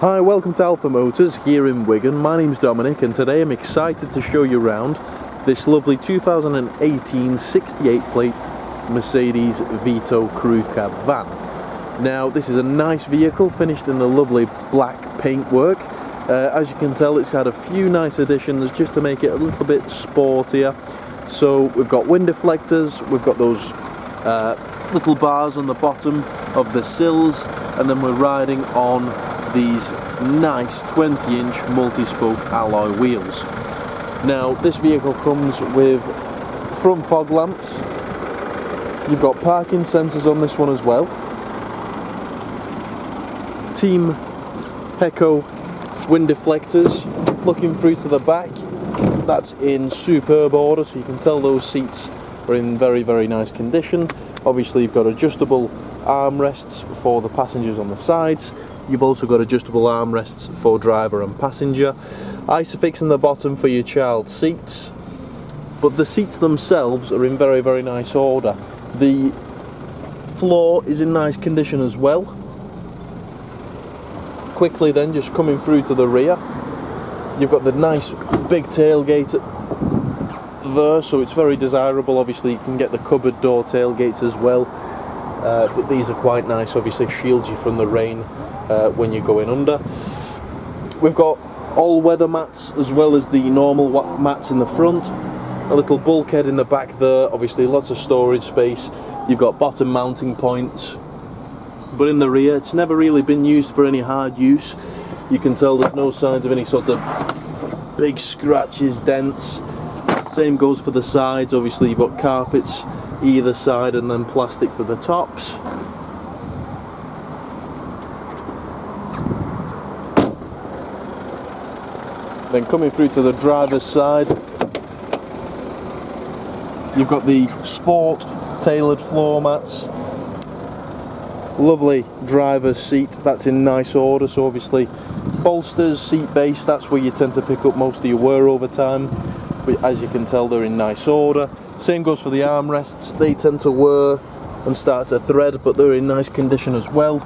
Hi, welcome to Alpha Motors here in Wigan. My name's Dominic and today I'm excited to show you around this lovely 2018 68 plate Mercedes Vito crew cab van. Now this is a nice vehicle finished in the lovely black paintwork. As you can tell, it's had a few nice additions just to make it a little bit sportier. So we've got wind deflectors, we've got those little bars on the bottom of the sills, and then we're riding on these nice 20-inch multi-spoke alloy wheels. Now this vehicle comes with front fog lamps. You've got parking sensors on this one as well. Team Heco wind deflectors. Looking through to the back, that's in superb order, so you can tell those seats are in very nice condition. Obviously you've got adjustable armrests for the passengers on the sides. You've also got adjustable armrests for driver and passenger. Isofix in the bottom for your child seats. But the seats themselves are in very nice order. The floor is in nice condition as well. Quickly then, just coming through to the rear, you've got the nice big tailgate there, so it's very desirable. Obviously you can get the cupboard door tailgates as well, but these are quite nice. Obviously shields you from the rain when you're going under. We've got all-weather mats as well as the normal mats in the front. A little bulkhead in the back there, obviously lots of storage space. You've got bottom mounting points, but in the rear it's never really been used for any hard use. You can tell there's no signs of any sort of big scratches, dents. Same goes for the sides. Obviously you've got carpets either side and then plastic for the tops. Then coming through to the driver's side, you've got the sport tailored floor mats. Lovely driver's seat, that's in nice order. So obviously bolsters, seat base, that's where you tend to pick up most of your wear over time. But as you can tell, they're in nice order. Same goes for the armrests. They tend to wear and start to thread, but they're in nice condition as well.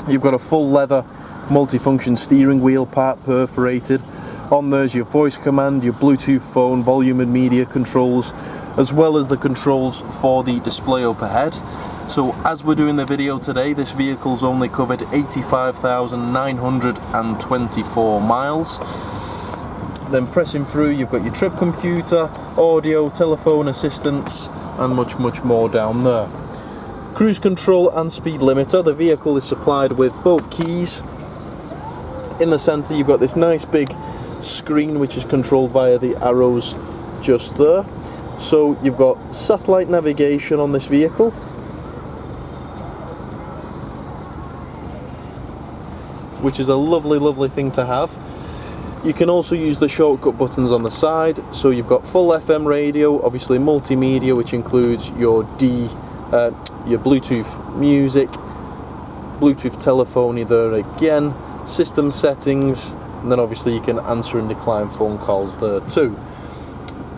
You've got a full leather multifunction steering wheel, part perforated. On there's your voice command, your Bluetooth phone, volume and media controls, as well as the controls for the display up ahead. So as we're doing the video today, this vehicle's only covered 85,924 miles. Then pressing through, you've got your trip computer, audio, telephone assistance, and much more down there. Cruise control and speed limiter. The vehicle is supplied with both keys. In the centre you've got this nice big screen which is controlled via the arrows just there. So you've got satellite navigation on this vehicle. Which is a lovely thing to have. You can also use the shortcut buttons on the side. So you've got full FM radio, obviously multimedia, which includes your Bluetooth music, Bluetooth telephony there again, system settings, and then obviously you can answer and decline phone calls there too.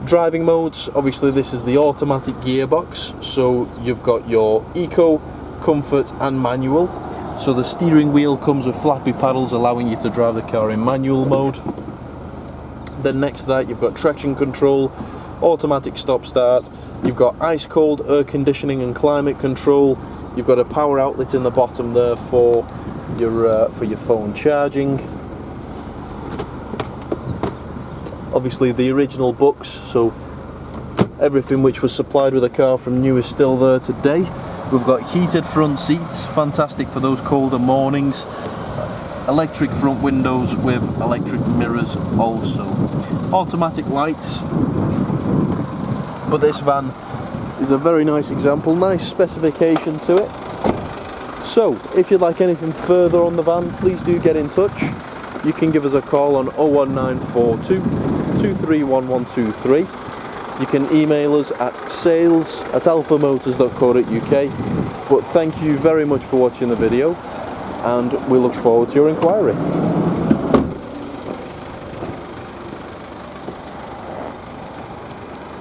Driving modes, obviously this is the automatic gearbox, so you've got your eco, comfort and manual. So the steering wheel comes with flappy paddles allowing you to drive the car in manual mode. Then next to that you've got traction control, automatic stop start, you've got ice cold air conditioning and climate control, you've got a power outlet in the bottom there for your phone charging. Obviously the original books, so everything which was supplied with the car from new is still there today. We've got heated front seats, fantastic for those colder mornings. Electric front windows with electric mirrors also. Automatic lights. But this van is a very nice example, nice specification to it. So, if you'd like anything further on the van, please do get in touch. You can give us a call on 01942 231123. You can email us at sales@alphamotors.co.uk. But thank you very much for watching the video, and we look forward to your inquiry.